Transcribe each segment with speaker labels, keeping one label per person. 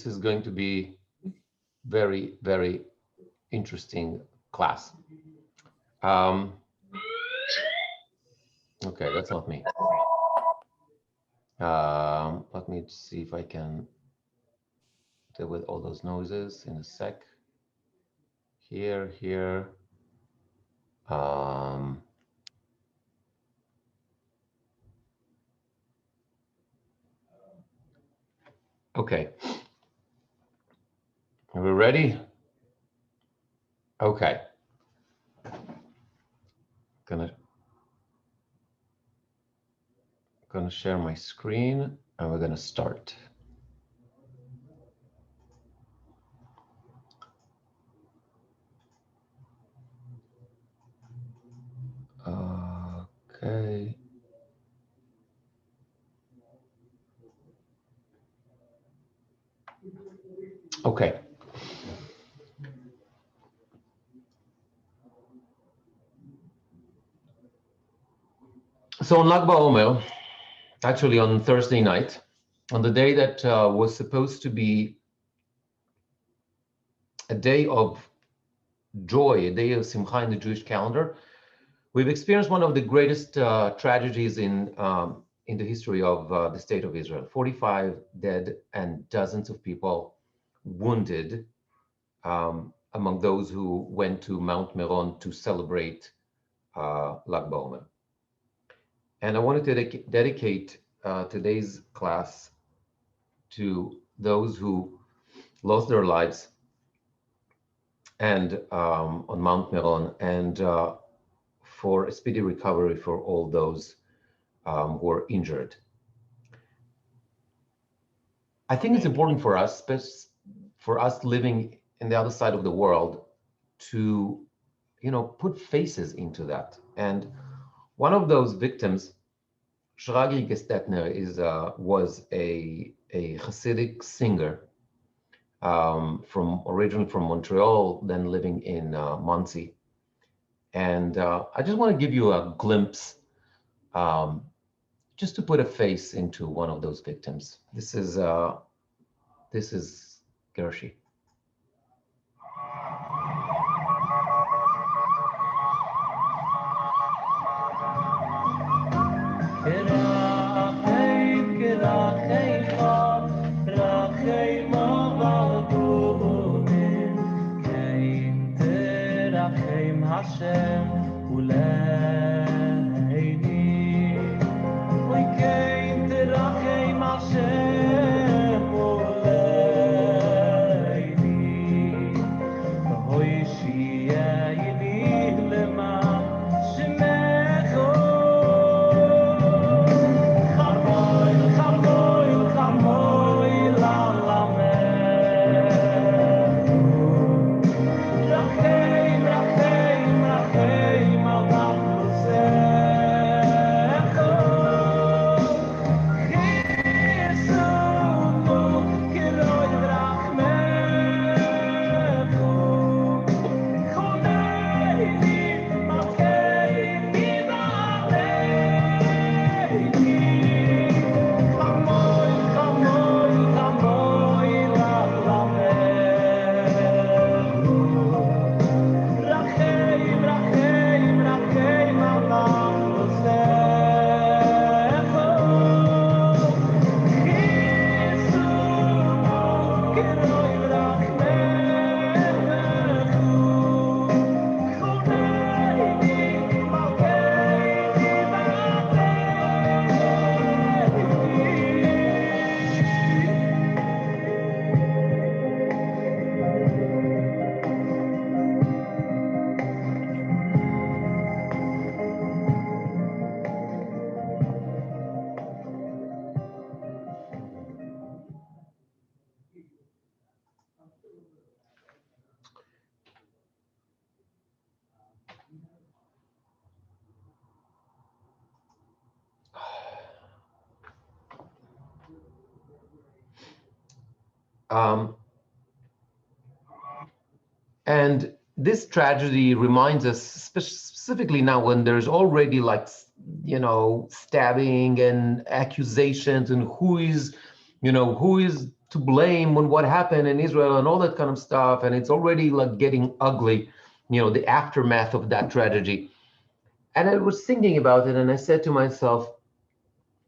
Speaker 1: is going to be very, very interesting class. Okay, that's not me. Let me see if I can deal with all those noises in a sec. Here. Okay. Are we ready? Okay. Gonna share my screen and we're gonna start. Okay. Okay. So on Lag BaOmer, actually on Thursday night, on the day that was supposed to be a day of joy, a day of Simcha in the Jewish calendar, we've experienced one of the greatest tragedies in the history of the state of Israel. 45 dead and dozens of people wounded among those who went to Mount Meron to celebrate Lag BaOmer. And I wanted to dedicate today's class to those who lost their lives and on Mount Meron, and for a speedy recovery for all those who were injured. I think it's important for us, living in the other side of the world, to, put faces into that. And one of those victims, Shragi Gestetner, was a Hasidic singer originally from Montreal, then living in Monsey. And I just want to give you a glimpse, just to put a face into one of those victims. This is Gershi. And this tragedy reminds us, specifically now when there's already stabbing and accusations, and who is to blame on what happened in Israel and all that kind of stuff. And it's already like getting ugly, the aftermath of that tragedy. And I was thinking about it and I said to myself,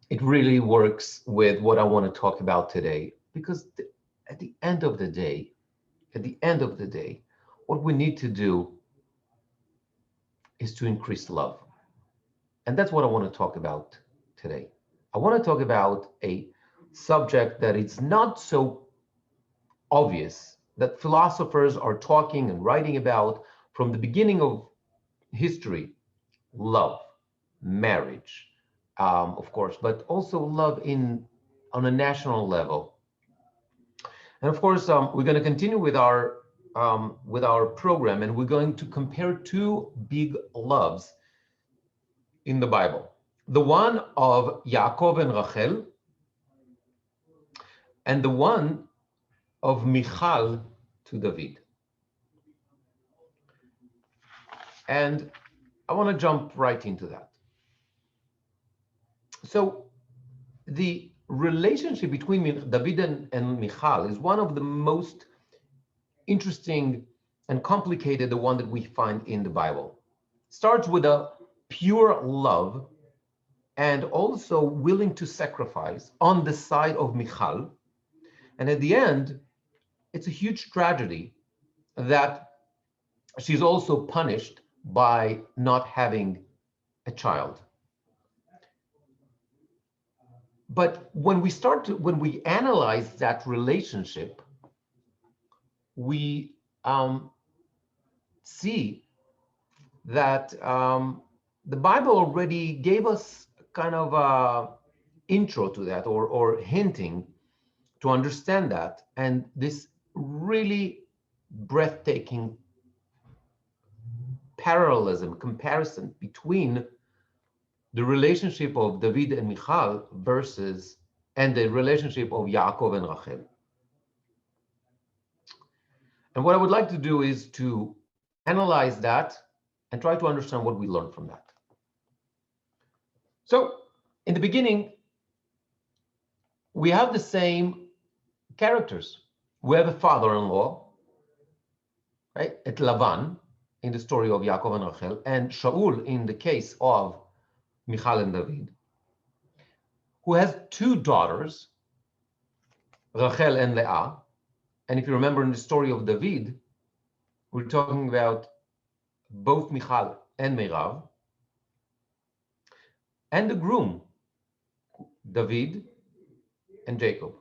Speaker 1: it really works with what I want to talk about today. Because at the end of the day, what we need to do is to increase love. And that's what I want to talk about today. I want to talk about a subject that it's not so obvious, that philosophers are talking and writing about from the beginning of history: love, marriage, of course, but also love on a national level. And of course, we're going to continue with our program, and we're going to compare two big loves in the Bible: the one of Yaakov and Rachel, and the one of Michal to David. And I want to jump right into that. So the relationship between David and Michal is one of the most interesting and complicated, the one that we find in the Bible. It starts with a pure love and also willing to sacrifice on the side of Michal. And at the end, it's a huge tragedy that she's also punished by not having a child. But when we analyze that relationship, we see that the Bible already gave us kind of a intro to that, or hinting to understand that, and this really breathtaking parallelism, comparison between the relationship of David and Michal and the relationship of Yaakov and Rachel. And what I would like to do is to analyze that and try to understand what we learned from that. So in the beginning, we have the same characters. We have a father-in-law, right, at Lavan, in the story of Yaakov and Rachel, and Shaul in the case of Michal and David, who has two daughters, Rachel and Leah. And if you remember in the story of David, we're talking about both Michal and Meirav, and the groom, David and Jacob.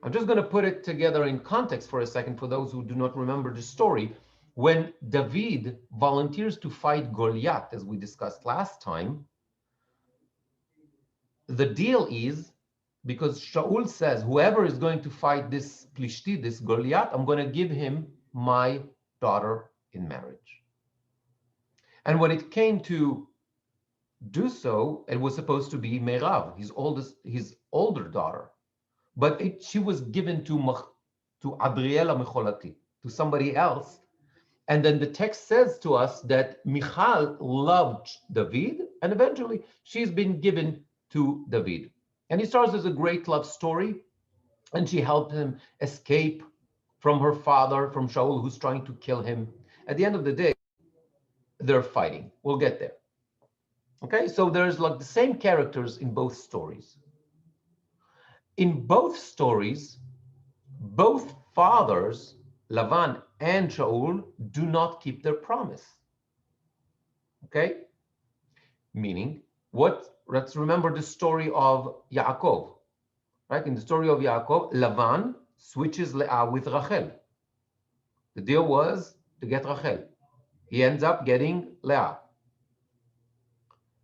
Speaker 1: I'm just going to put it together in context for a second for those who do not remember the story. When David volunteers to fight Goliath, as we discussed last time, the deal is, because Shaul says, whoever is going to fight this Plishti, this Goliath, I'm going to give him my daughter in marriage. And when it came to do so, it was supposed to be Meirav, his older daughter. But she was given to Adriela Mecholati, to somebody else. And then the text says to us that Michal loved David, and eventually she's been given to David. And it starts as a great love story, and she helped him escape from her father, from Shaul, who's trying to kill him. At the end of the day, they're fighting. We'll get there. Okay, so there's like the same characters in both stories. In both stories, both fathers, Lavan and Shaul, do not keep their promise. Okay? Meaning, let's remember the story of Yaakov. Right? In the story of Yaakov, Lavan switches Leah with Rachel. The deal was to get Rachel. He ends up getting Leah.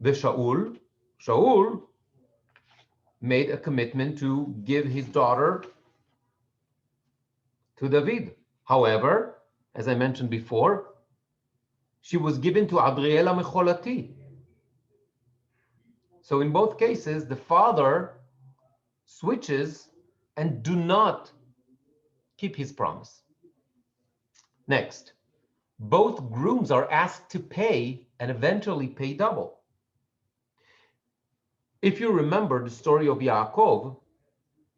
Speaker 1: The Shaul made a commitment to give his daughter to David. However, as I mentioned before, she was given to Adriela Mecholati. So in both cases, the father switches and do not keep his promise. Next, both grooms are asked to pay and eventually pay double. If you remember the story of Yaakov,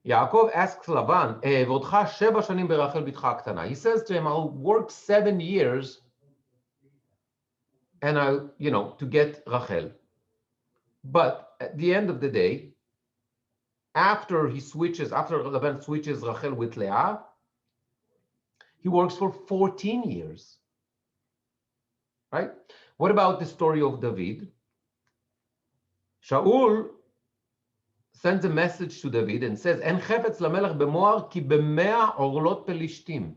Speaker 1: Yaakov asks Lavan, "Evodcha sheva shanim berachel bitcha haktana." He says to him, "I'll work 7 years, and to get Rachel." But at the end of the day, after Laban switches Rachel with Leah, he works for 14 years. Right? What about the story of David? Shaul sends a message to David and says, "En chefetz lamelech b'moar ki b'mea orlot pelishtim."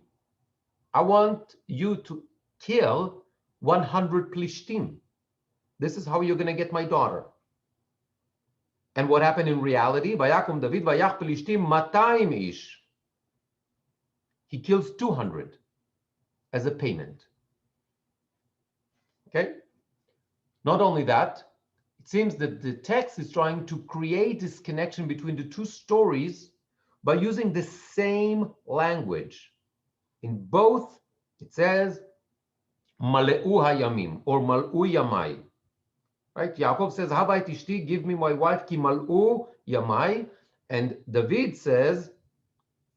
Speaker 1: I want you to kill 100 Plishtim. This is how you're going to get my daughter. And what happened in reality? Vayakum David vayach Plishtim 200 ish. He kills 200 as a payment. Okay? Not only that, it seems that the text is trying to create this connection between the two stories by using the same language. In both, it says, Maleu hayamim, or Mal'u yamai. Right? Yaakov says, Habayit ishti, give me my wife, ki Mal'u yamai. And David says,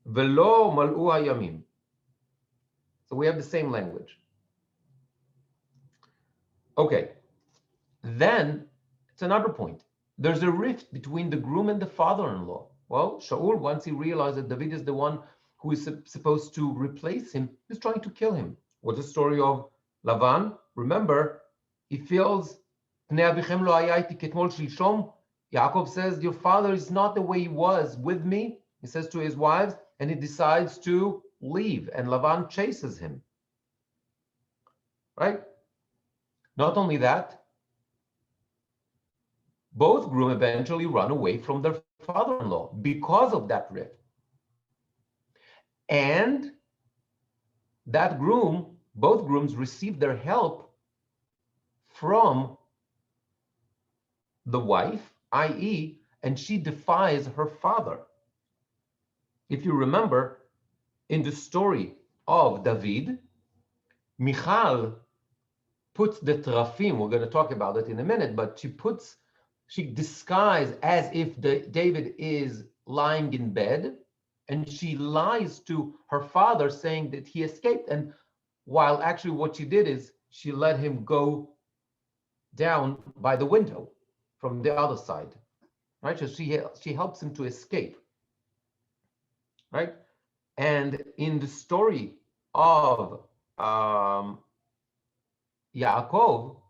Speaker 1: Velo Mal'u hayamim. So we have the same language. Okay. Then, it's another point. There's a rift between the groom and the father-in-law. Well, Shaul, once he realized that David is the one who is supposed to replace him, is trying to kill him. What's the story of Lavan? Remember, he feels, Yaakov says, your father is not the way he was with me, he says to his wives, and he decides to leave, and Lavan chases him. Right? Not only that, both groom eventually run away from their father-in-law because of that rift. And that both grooms receive their help from the wife, i.e., and she defies her father. If you remember, in the story of David, Michal puts the trafim, we're going to talk about it in a minute, but she disguises as if David is lying in bed, and she lies to her father saying that he escaped, and while actually what she did is she let him go down by the window from the other side, right? So she helps him to escape, right? And in the story of Yaakov,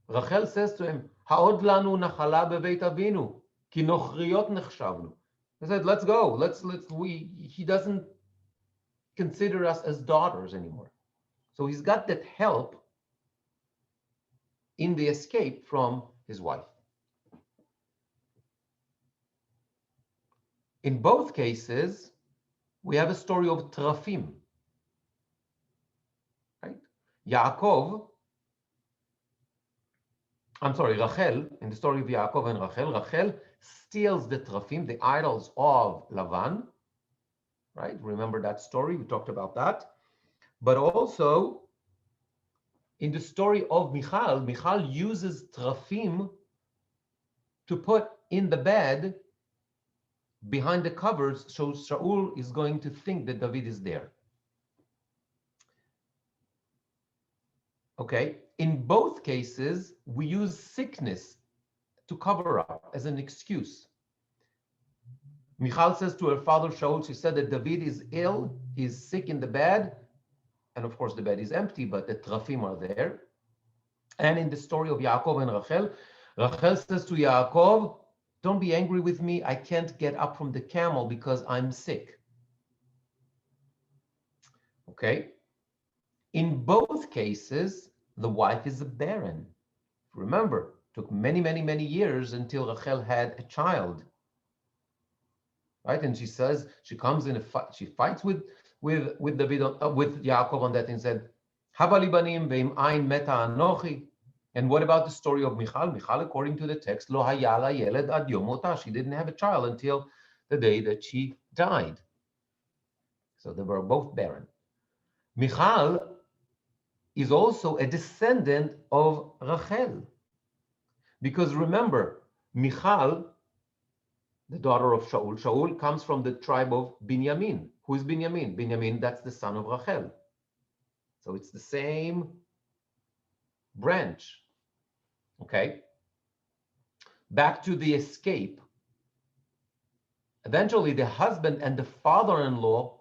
Speaker 1: Rachel says to him, "Ha'od lanu nachala bebeit avinu, ki nochriyot nechshavnu." He said, "Let's go. He doesn't consider us as daughters anymore." So he's got that help in the escape from his wife. In both cases, we have a story of trafim. Right? Rachel, in the story of Yaakov and Rachel steals the trafim, the idols of Lavan. Right? Remember that story? We talked about that. But also, in the story of Michal uses trafim to put in the bed behind the covers, so Shaul is going to think that David is there. Okay, in both cases, we use sickness to cover up as an excuse. Michal says to her father Shaul, she said that David is ill, he's sick in the bed, and of course the bed is empty, but the trafim are there. And in the story of Yaakov and Rachel says to Yaakov, "Don't be angry with me, I can't get up from the camel because I'm sick." Okay? In both cases, the wife is a barren. Remember, it took many, many, many years until Rachel had a child. Right? And she says, she comes in a fight, she fights with David, with Yaakov on that, and said, "Hava li banim ve'im ain meta anochi." And what about the story of Michal? Michal, according to the text, lo haya la yeled ad yom mota. She didn't have a child until the day that she died. So they were both barren. Michal is also a descendant of Rachel. Because remember, Michal the daughter of Shaul. Shaul comes from the tribe of Binyamin. Who is Binyamin? Binyamin, that's the son of Rachel. So it's the same branch. Okay. Back to the escape. Eventually, the husband and the father-in-law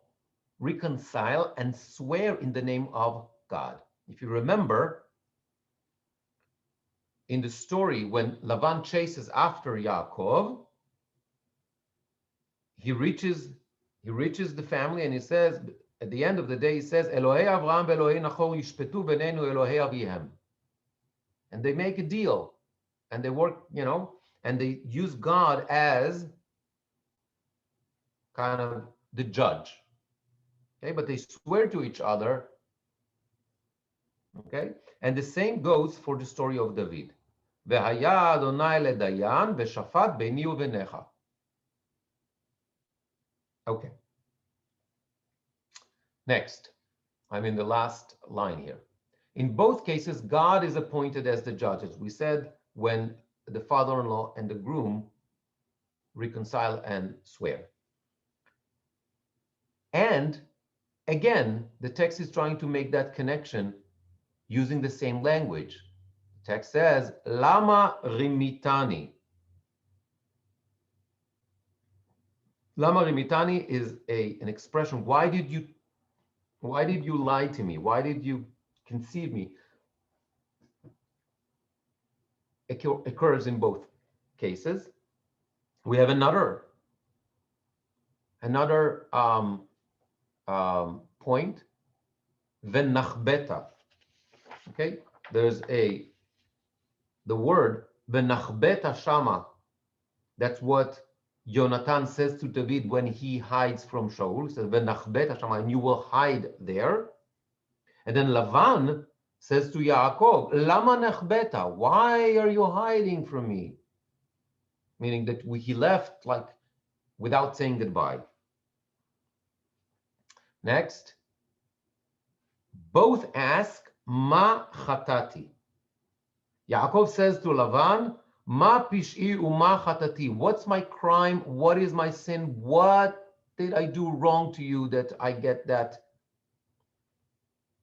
Speaker 1: reconcile and swear in the name of God. If you remember, in the story, when Lavan chases after Yaakov, he reaches the family, and he says, at the end of the day, he says, Elohei Avraham ve'Elohei Nachor yishpetu benenu Elohei avihem. And they make a deal, and they work, and they use God as kind of the judge. Okay, but they swear to each other. Okay, and the same goes for the story of David. Ve'haya Adonai ledayan ve'shafat beini uvenecha. Okay. Next, I'm in the last line here. In both cases, God is appointed as the judge. As we said, when the father-in-law and the groom reconcile and swear. And again, the text is trying to make that connection using the same language. The text says, Lama rimitani. Lama rimitani is an expression. Why did you lie to me? Why did you conceive me? It occurs in both cases. We have another point, venachbeta. Okay, there's the word venachbeta shama. That's what Jonathan says to David when he hides from Shaul. He says venachbeta shama, and you will hide there. And then Lavan says to Yaakov, lama nachbeta, why are you hiding from me? Meaning that he left like without saying goodbye. Next, both ask, ma chatati. Yaakov says to Lavan, ma pish'i u'ma chatati. What's my crime? What is my sin? What did I do wrong to you that I get that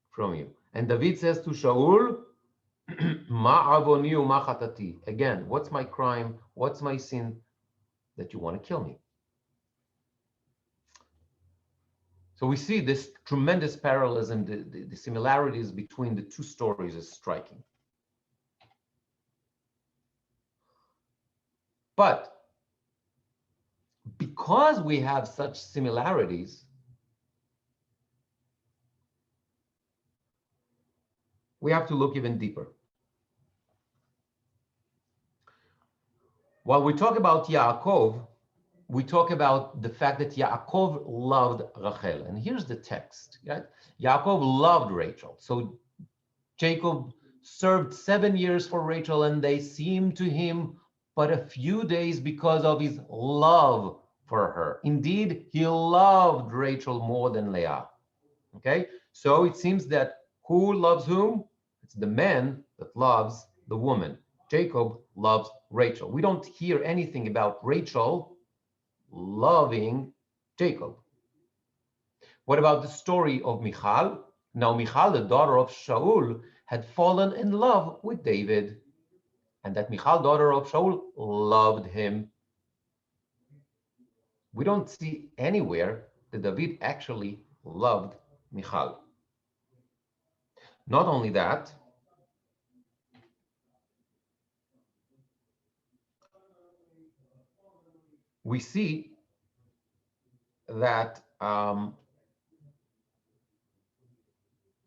Speaker 1: from you? And David says to Shaul, ma avoni u'ma chatati. Again, what's my crime? What's my sin that you want to kill me? So we see this tremendous parallelism, the similarities between the two stories is striking. But because we have such similarities, we have to look even deeper. While we talk about Yaakov, we talk about the fact that Yaakov loved Rachel. And here's the text. Right? Yaakov loved Rachel. So Jacob served 7 years for Rachel, and they seemed to him but a few days because of his love for her. Indeed, he loved Rachel more than Leah. Okay? So it seems that who loves whom? It's the man that loves the woman. Jacob loves Rachel. We don't hear anything about Rachel loving Jacob. What about the story of Michal? Now, Michal, the daughter of Shaul, had fallen in love with David, and that Michal, daughter of Shaul, loved him. We don't see anywhere that David actually loved Michal. Not only that, we see that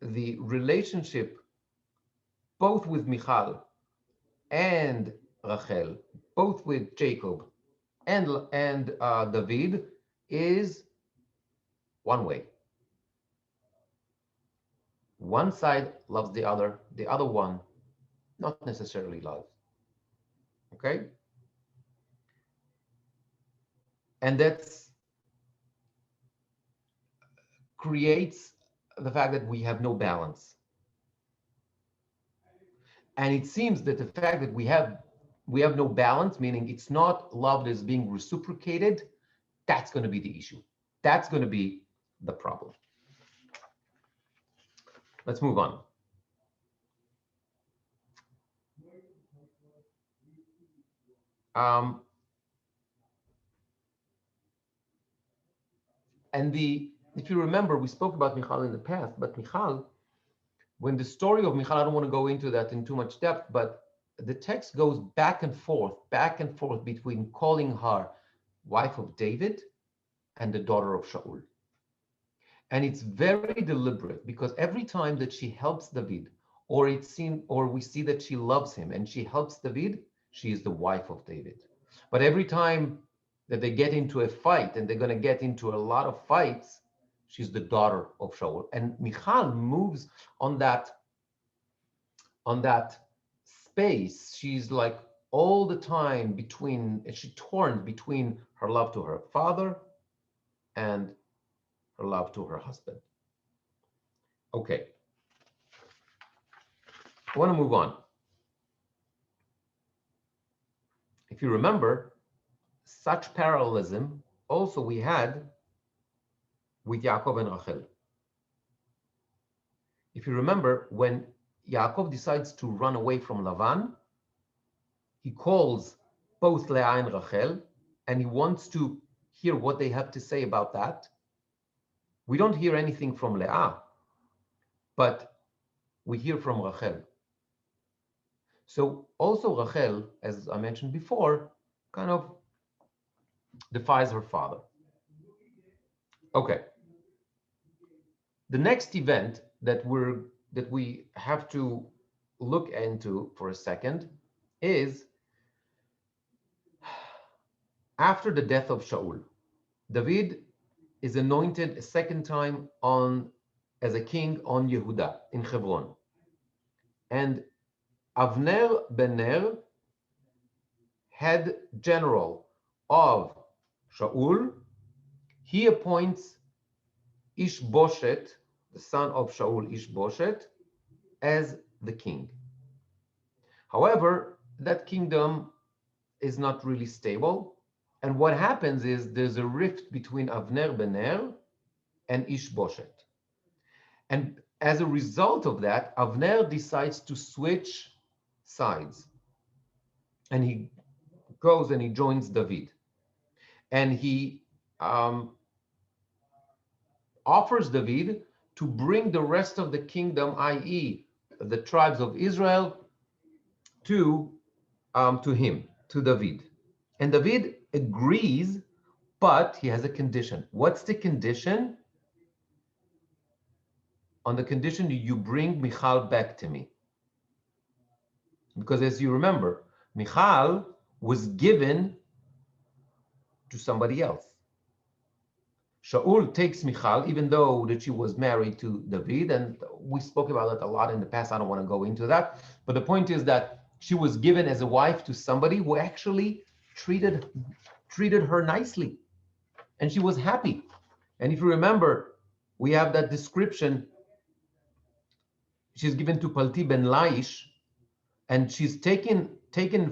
Speaker 1: the relationship both with Michal and Rachel, both with Jacob and David, is one way. One side loves the other one not necessarily loves. Okay? And that's creates the fact that we have no balance. And it seems that the fact that we have we have no balance, meaning it's not love that is being reciprocated, that's going to be the issue. That's going to be the problem. Let's move on. If you remember, we spoke about Michal in the past, but Michal, when the story of Michal, I don't want to go into that in too much depth, but the text goes back and forth between calling her wife of David and the daughter of Shaul. And it's very deliberate, because every time that she helps David, or we see that she loves him and she helps David, she is the wife of David. But every time that they get into a fight, and they're going to get into a lot of fights, she's the daughter of Shaul. And Michal moves on that space. She's like all the time she torn between her love to her father and her love to her husband. Okay. I want to move on. If you remember, such parallelism also we had with Yaakov and Rachel. If you remember, when Yaakov decides to run away from Lavan, he calls both Leah and Rachel, and he wants to hear what they have to say about that. We don't hear anything from Leah, but we hear from Rachel. So also Rachel, as I mentioned before, kind of defies her father. Okay. The next event that we have to look into for a second is after the death of Shaul. David is anointed a second time as a king on Yehuda in Hebron. And Avner ben Ner, head general of Shaul, he appoints Ishboshet, the son of Shaul, Ishboshet, as the king. However, that kingdom is not really stable. And what happens is there's a rift between Avner ben Ner and Ishboshet. And as a result of that, Avner decides to switch sides. And he goes and he joins David. And he offers David to bring the rest of the kingdom, i.e., the tribes of Israel, to him, to David. And David agrees, but he has a condition. What's the condition? On the condition that you bring Michal back to me. Because as you remember, Michal was given to somebody else. Shaul takes Michal, even though that she was married to David, and we spoke about it a lot in the past. I don't want to go into that. But the point is that she was given as a wife to somebody who actually treated her nicely. And she was happy. And if you remember, we have that description. She's given to Palti ben Laish, and she's taken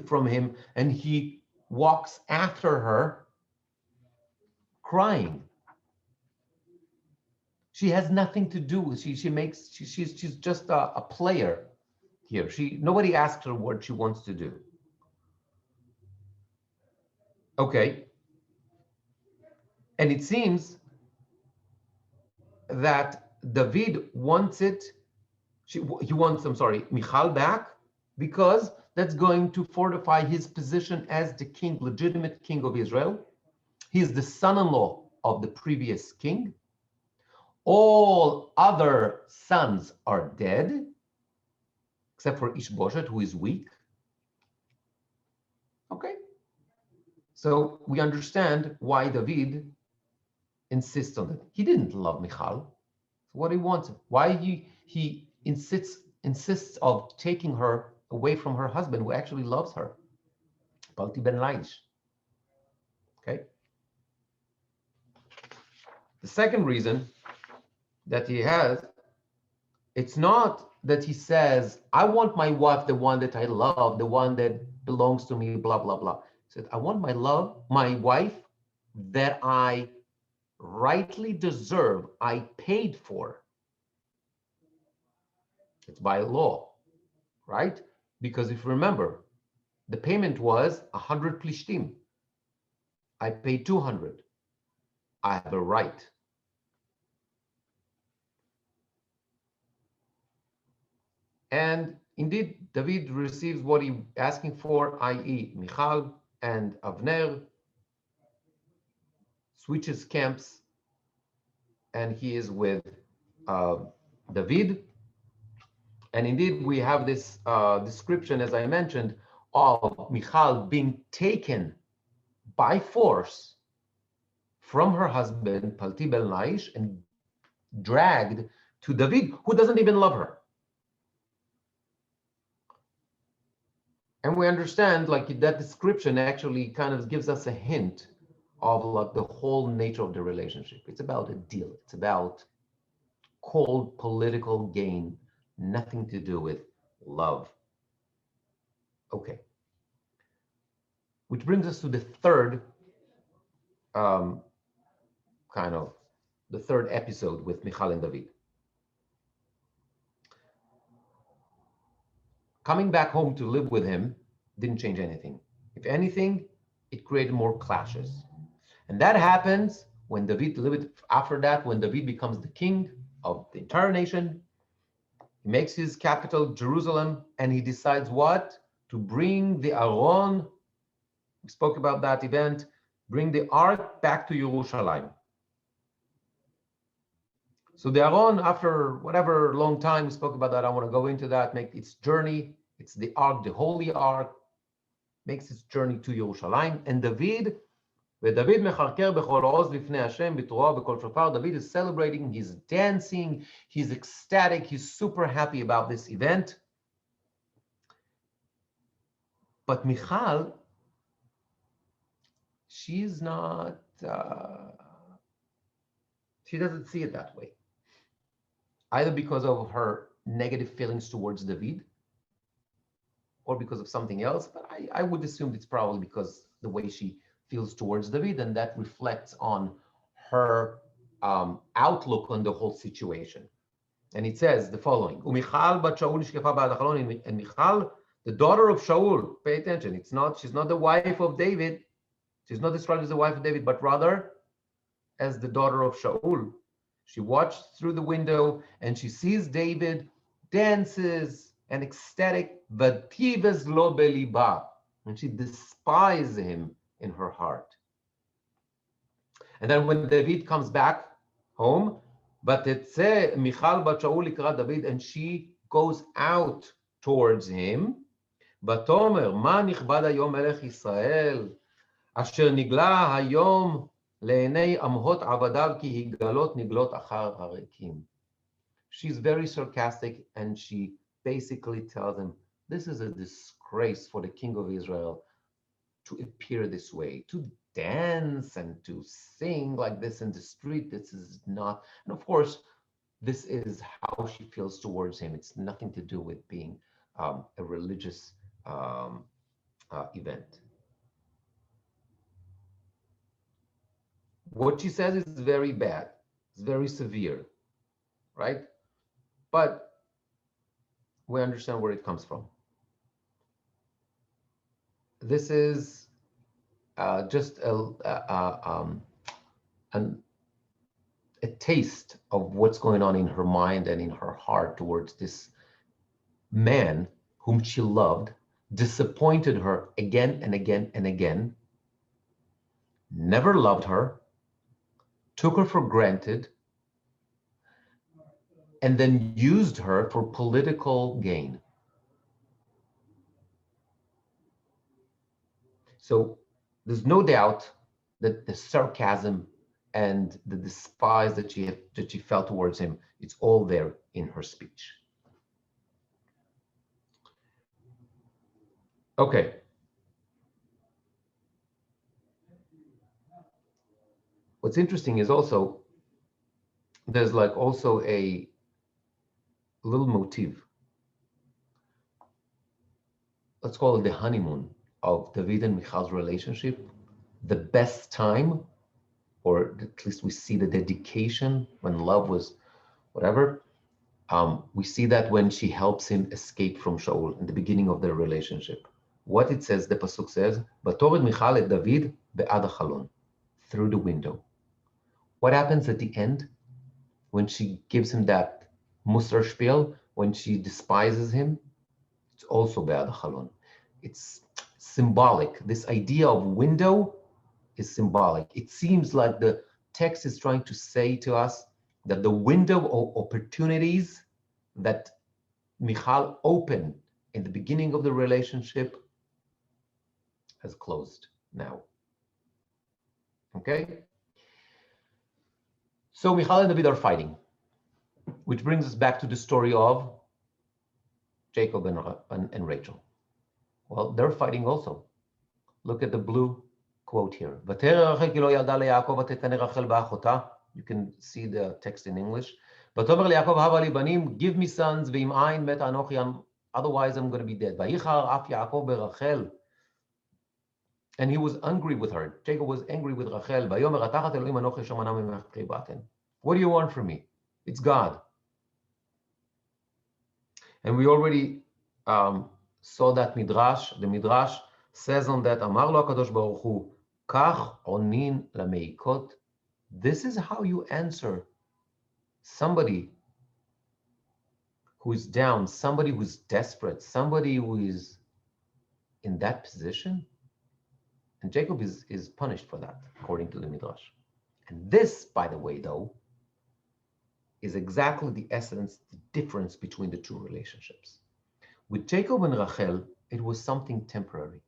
Speaker 1: from him, and he walks after her crying. She has nothing to do. She's just a player here. Nobody asked her what she wants to do. Okay. And it seems that David wants Michal back, because that's going to fortify his position as the king, legitimate king of Israel. He is the son-in-law of the previous king. All other sons are dead, except for Ishboshet, who is weak. Okay. So we understand why David insists on it. He didn't love Michal. What he wants, why he insists of taking her away from her husband, who actually loves her. Palti ben Laish. Okay. The second reason that he has, it's not that he says, I want my wife, the one that I love, the one that belongs to me, blah, blah, blah. He said, I want my wife that I rightly deserve, I paid for. It's by law, right? Because if you remember, the payment was 100 plishtim. I paid 200. I have a right. And indeed, David receives what he asking for, i.e. Michal and Avner, switches camps, and he is with David. And indeed, we have this description, as I mentioned, of Michal being taken by force from her husband, Palti Bel Naish, and dragged to David, who doesn't even love her. And we understand, like, that description actually kind of gives us a hint of like the whole nature of the relationship. It's about a deal. It's about cold political gain, nothing to do with love. Okay. Which brings us to the third the third episode with Michal and David. Coming back home to live with him didn't change anything. If anything, it created more clashes. And that happens when David, after that, when David becomes the king of the entire nation, he makes his capital Jerusalem, and he decides what? To bring the Aron, we spoke about that event, bring the ark back to Jerusalem. So the Aron, after whatever long time we spoke about that, I want to go into that, make its journey. It's the ark, the holy ark, makes its journey to Jerusalem. And David, ודוד מחרקר בכל עוז לפני השם בתרועה בכל שופר. David is celebrating, he's dancing, he's ecstatic, he's super happy about this event. But Michal, she's not, she doesn't see it that way. Either because of her negative feelings towards David, or because of something else, but I would assume it's probably because the way she feels towards David, and that reflects on her outlook on the whole situation. And it says the following: Umichal bat Shaul nishkefa ba'ad Achalon, and Michal, the daughter of Shaul, pay attention, she's not the wife of David, she's not described as the wife of David, but rather as the daughter of Shaul. She watched through the window and she sees David, dances and ecstatic, v'tives lo beliba, and she despises him in her heart. And then when David comes back home, ותצא מיכל בת שאול לקראת דוד, and she goes out towards him, ותאמר מה נכבד היום מלך ישראל, אשר נגלה היום לעיני אמהות עבדיו כי יגלות נגלות אחר הריקים. She's very sarcastic, and she basically tells him, this is a disgrace for the king of Israel to appear this way, to dance and to sing like this in the street. This is not, and of course, this is how she feels towards him. It's nothing to do with being a religious event. What she says is very bad. It's very severe, right? But we understand where it comes from. This is just a taste of what's going on in her mind and in her heart towards this man whom she loved, disappointed her again and again and again, never loved her, took her for granted, and then used her for political gain. So there's no doubt that the sarcasm and the despise that she felt towards him, it's all there in her speech. Okay. What's interesting is also, there's like also a little motif. let's call it the honeymoon of David and Michal's relationship, the best time, or at least we see the dedication when love was whatever. We see that when she helps him escape from Shaul in the beginning of their relationship. What it says, the pasuk says, "Vatored Michal et David be'ad hachalon," through the window. What happens at the end when she gives him that Musar spiel, when she despises him? It's also be'ad hachalon. It's symbolic. This idea of window is symbolic. It seems like the text is trying to say to us that the window of opportunities that Michal opened in the beginning of the relationship has closed now. Okay? So Michal and David are fighting, which brings us back to the story of Jacob and Rachel. Well, they're fighting also. Look at the blue quote here. You can see the text in English. Give me sons, otherwise I'm going to be dead. And he was angry with her. Jacob was angry with Rachel. What do you want from me? It's God. And we already saw that Midrash. The Midrash says on that, Amar lo HaKadosh Baruch Hu, Kach onin lameikot. This is how you answer somebody who is down, somebody who's desperate, somebody who is in that position. And Jacob is punished for that, according to the Midrash. And this, by the way, though, is exactly the essence, the difference between the two relationships. With Jacob and Rachel, it was something temporary.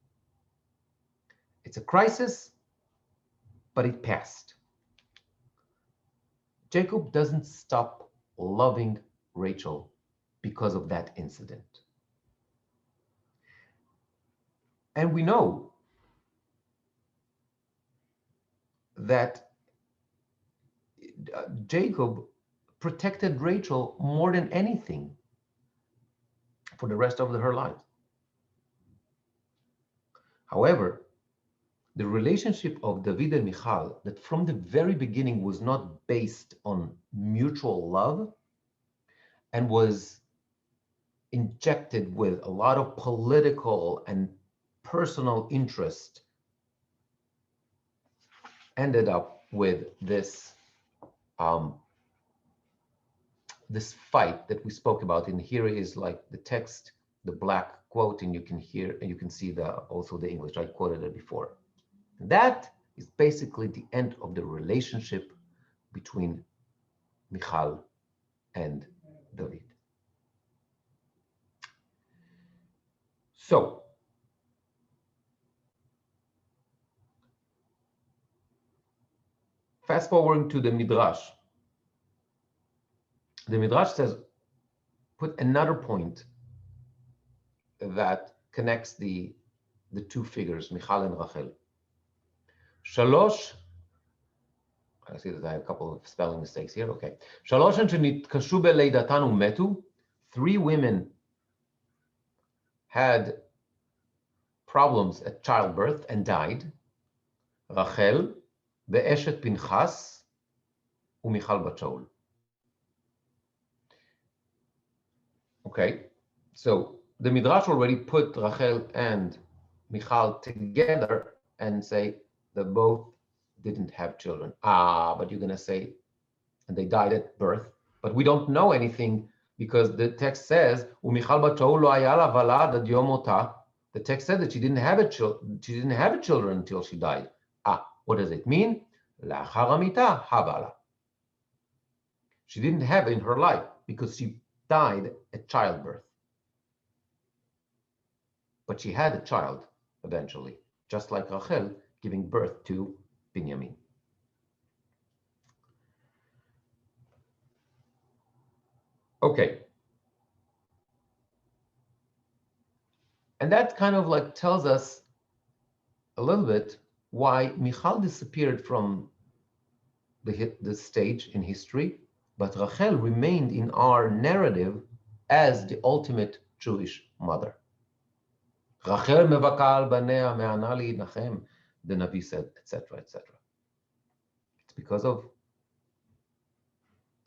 Speaker 1: It's a crisis, but it passed. Jacob doesn't stop loving Rachel because of that incident. And we know that Jacob protected Rachel more than anything for the rest of her life. However, the relationship of David and Michal, that from the very beginning was not based on mutual love and was injected with a lot of political and personal interest, ended up with this this fight that we spoke about. And here is like the text, the black quote, and you can hear and you can see also the English. I quoted it before. That is basically the end of the relationship between Michal and David. So, fast forwarding to the Midrash. The Midrash says, put another point that connects the two figures, Michal and Rachel. Shalosh, I see that I have a couple of spelling mistakes here. Okay. Shalosh שנתקשו בלידתן ומתו. 3 women had problems at childbirth and died. Rachel, ואשת פנחס, ומיכל בת שאול. Okay, so the Midrash already put Rachel and Michal together and say that both didn't have children. But you're going to say, and they died at birth. But we don't know anything because the text says, "Umichal bat Shaul lo haya la valad ad yom mota." The text said that she didn't have children until she died. What does it mean? Lachar hamita havala. She didn't have in her life because she died at childbirth. But she had a child eventually, just like Rachel giving birth to Binyamin. Okay. And that kind of like tells us a little bit why Michal disappeared from the stage in history, but Rachel remained in our narrative as the ultimate Jewish mother. Rachel מבכה על בניה, מענה להנחם, the Navi said, etc., etc. It's because of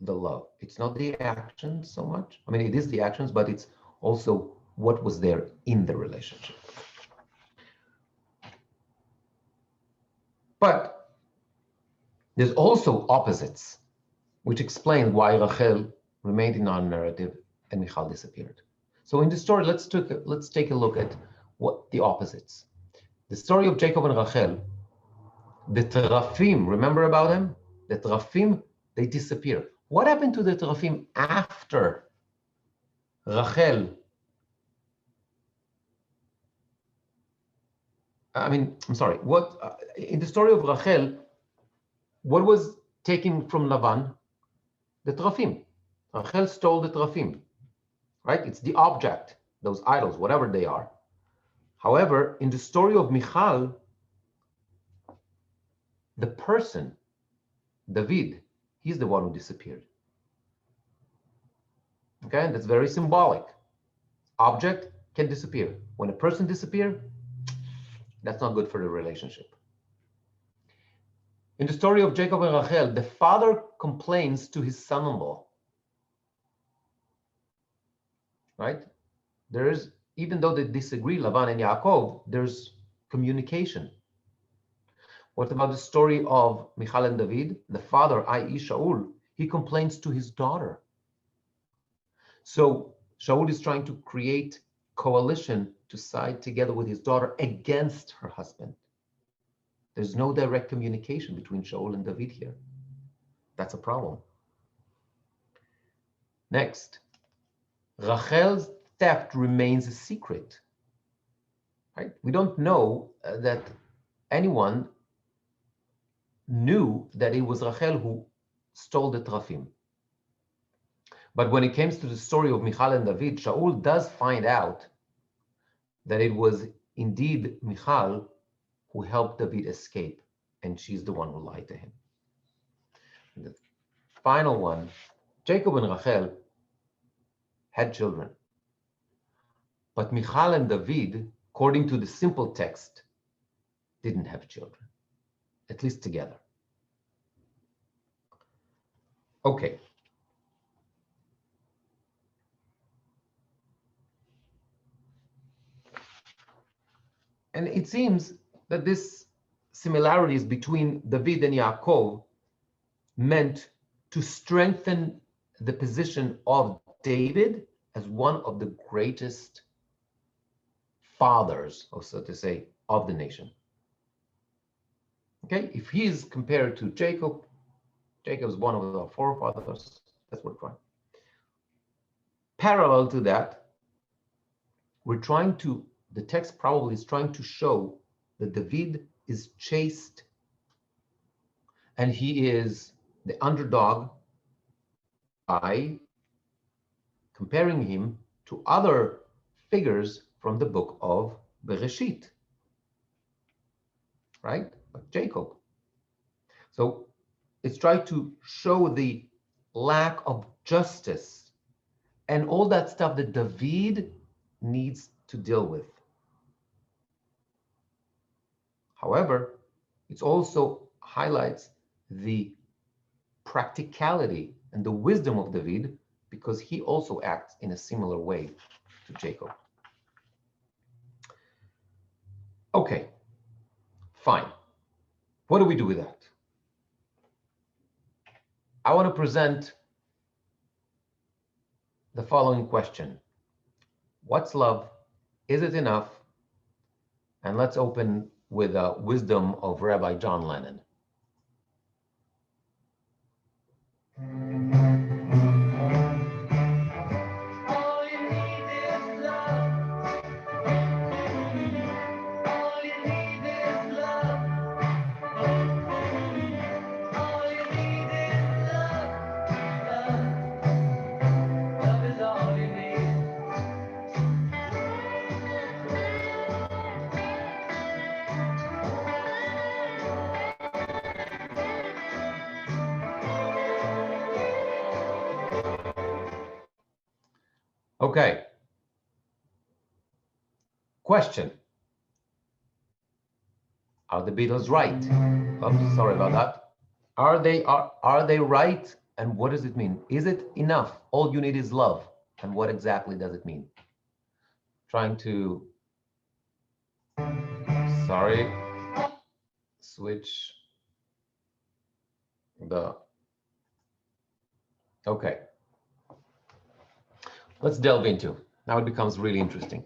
Speaker 1: the love. It's not the actions so much. I mean, it is the actions, but it's also what was there in the relationship. But there's also opposites, which explain why Rachel remained in our narrative and Michal disappeared. So in the story, let's take a look at what the opposites. The story of Jacob and Rachel, the Terafim, remember about them? The Terafim, they disappear. What happened to the Terafim after Rachel? I'm sorry, what in the story of Rachel, what was taken from Lavan? The Terafim. Rachel stole the Terafim, right? It's the object, those idols, whatever they are. However, in the story of Michal, the person, David, he's the one who disappeared. Okay, and that's very symbolic. Object can disappear. When a person disappears, that's not good for the relationship. In the story of Jacob and Rachel, the father complains to his son-in-law, right? There's, even though they disagree, Lavan and Yaakov, there's communication. What about the story of Michal and David? The father, i.e. Shaul, he complains to his daughter. So Shaul is trying to create coalition to side together with his daughter against her husband. There's no direct communication between Shaul and David here. That's a problem. Next, Rachel's theft remains a secret. Right? We don't know that anyone knew that it was Rachel who stole the Terafim. But when it comes to the story of Michal and David, Shaul does find out that it was indeed Michal who helped David escape, and she's the one who lied to him. And the final one, Jacob and Rachel had children. But Michal and David, according to the simple text, didn't have children, at least together. Okay. And it seems that this similarities between David and Yaakov meant to strengthen the position of David as one of the greatest fathers, or so to say, of the nation. Okay, if he is compared to Jacob, Jacob is one of the forefathers. That's what we're trying. Parallel to that, we're trying to, the text probably is trying to show that David is chaste and he is the underdog by comparing him to other figures from the book of Bereshit, right? Like Jacob. So it's trying to show the lack of justice and all that stuff that David needs to deal with. However, it also highlights the practicality and the wisdom of David because he also acts in a similar way to Jacob. Okay, fine. What do we do with that? I want to present the following question. What's love? Is it enough? And let's open with the wisdom of Rabbi John Lennon. Okay. Question: are the Beatles right? Oops, sorry about that. Are they right? And what does it mean? Is it enough? All you need is love. And what exactly does it mean? Trying to, sorry, switch the, okay. Let's delve into. Now it becomes really interesting.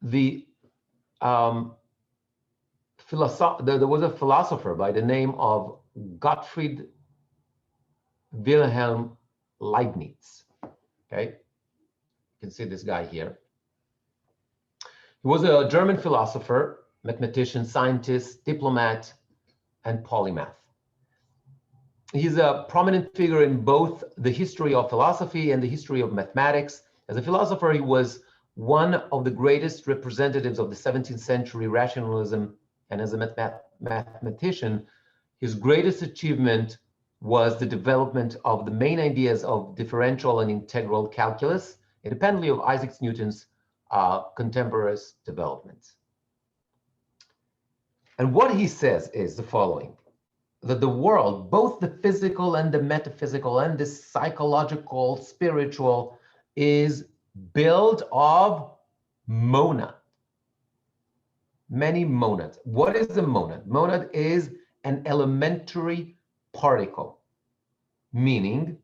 Speaker 1: The there was a philosopher by the name of Gottfried Wilhelm Leibniz. Okay, you can see this guy here. He was a German philosopher, mathematician, scientist, diplomat, and polymath. He's a prominent figure in both the history of philosophy and the history of mathematics. As a philosopher, he was one of the greatest representatives of the 17th century rationalism, and as a mathematician, his greatest achievement was the development of the main ideas of differential and integral calculus, independently of Isaac Newton's contemporary developments. And what he says is the following: that the world, both the physical and the metaphysical and the psychological, spiritual, is built of monad, many monads. What is a monad? Monad is an elementary particle, meaning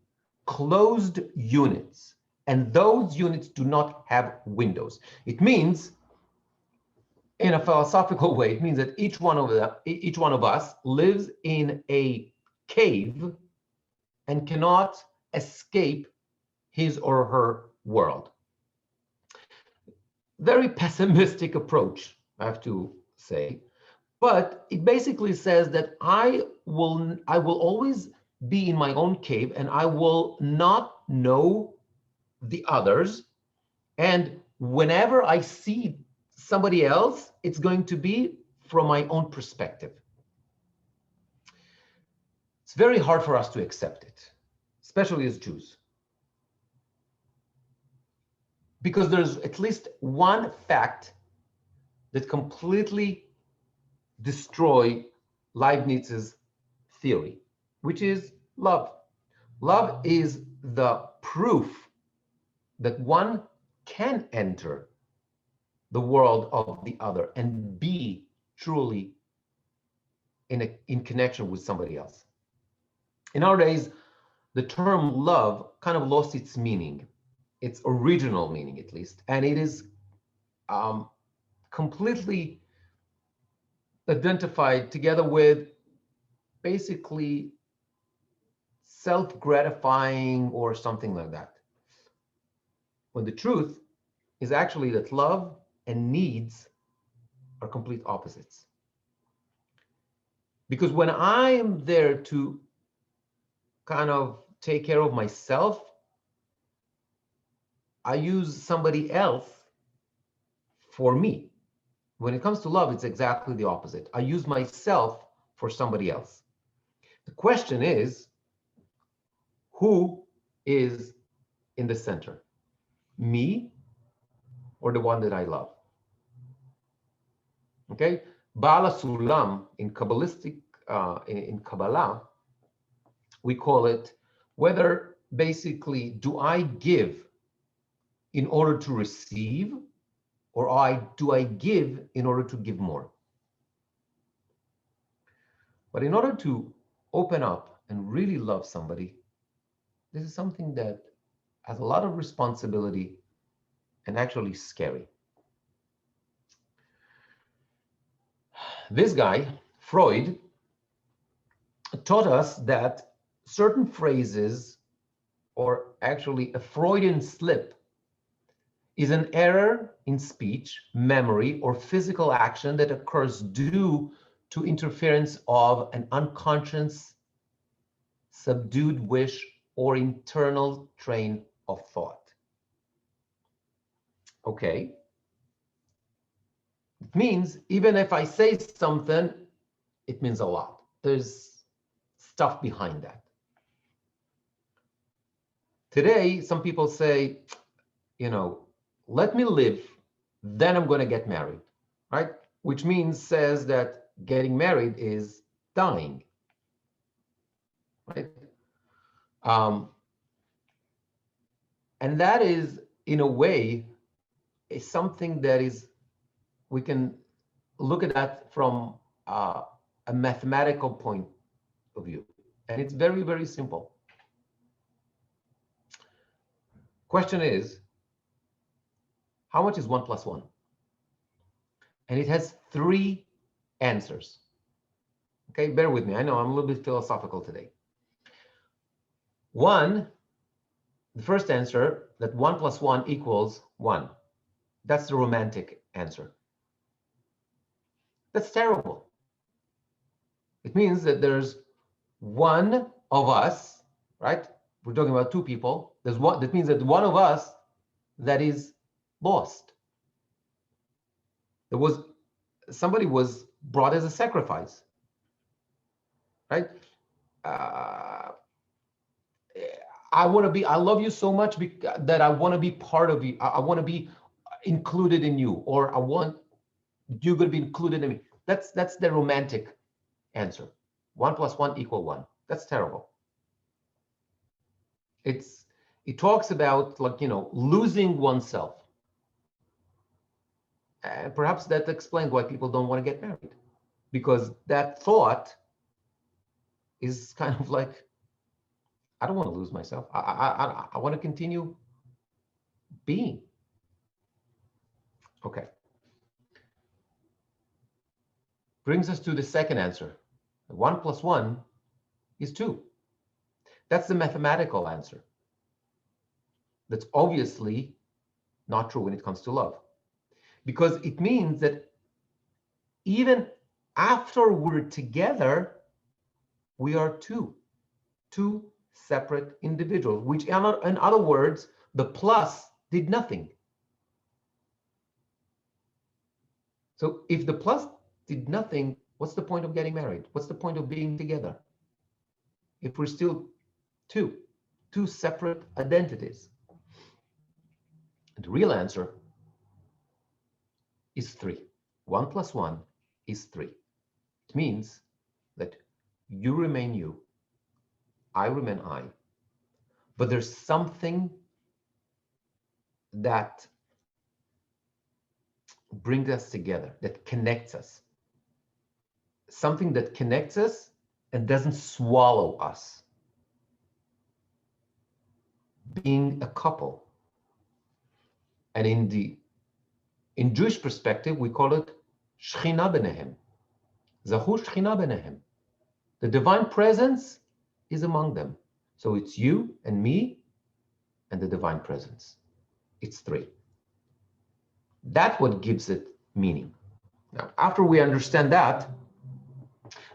Speaker 1: closed units, and those units do not have windows. It means, in a philosophical way, it means that each one of us lives in a cave and cannot escape his or her world. Very pessimistic approach, I have to say, but it basically says that I will always be in my own cave and I will not know the others. And whenever I see somebody else, it's going to be from my own perspective. It's very hard for us to accept it, especially as Jews, because there's at least one fact that completely destroys Leibniz's theory, which is love. Love is the proof that one can enter the world of the other and be truly in connection with somebody else. In our days, the term love kind of lost its meaning, its original meaning at least, and it is completely identified together with basically self-gratifying or something like that. When the truth is actually that love and needs are complete opposites. Because when I am there to kind of take care of myself, I use somebody else for me. When it comes to love, it's exactly the opposite. I use myself for somebody else. The question is, who is in the center? Me or the one that I love? Okay, Bala Sulam in Kabbalistic, in Kabbalah, we call it whether basically do I give in order to receive, or do I give in order to give more? But in order to open up and really love somebody, this is something that has a lot of responsibility and actually scary. This guy, Freud, taught us that certain phrases, or actually a Freudian slip, is an error in speech, memory, or physical action that occurs due to interference of an unconscious, subdued wish or internal train of thought. Okay. It means even if I say something, it means a lot. There's stuff behind that. Today, some people say, you know, let me live, then I'm going to get married, right? Which says that getting married is dying, right? And that is, in a way, is something that is, we can look at that from a mathematical point of view. And it's very, very simple. Question is, how much is 1 plus 1? And it has 3 answers. Okay, bear with me. I know I'm a little bit philosophical today. One, the first answer, that 1 plus 1 equals 1. That's the romantic answer. That's terrible. It means that there's one of us, right? We're talking about 2 people. There's one, that means that one of us that is lost. There was, somebody was brought as a sacrifice, right? I want to be, I love you so much that I want to be part of you. I want to be included in you, or I want you going to be included in me. That's the romantic answer. 1 plus 1 equal 1. That's terrible. It talks about, like, losing oneself. And perhaps that explains why people don't want to get married, because that thought is kind of like, I don't want to lose myself. I want to continue being. Okay. Brings us to the second answer. 1 plus 1 is 2. That's the mathematical answer. That's obviously not true when it comes to love, because it means that even after we're together, we are two separate individuals, which in other words, the plus did nothing. So if the plus did nothing, what's the point of getting married? What's the point of being together if we're still two separate identities? And the real answer is 3. 1 plus 1 is 3. It means that you remain you, I remain I, but there's something that brings us together, that connects us. Something that connects us and doesn't swallow us. Being a couple. And in Jewish perspective, we call it Shechina Benehem. Zahu Shechina Benehem. The divine presence is among them. So it's you and me and the divine presence. It's 3. That's what gives it meaning. Now, after we understand that,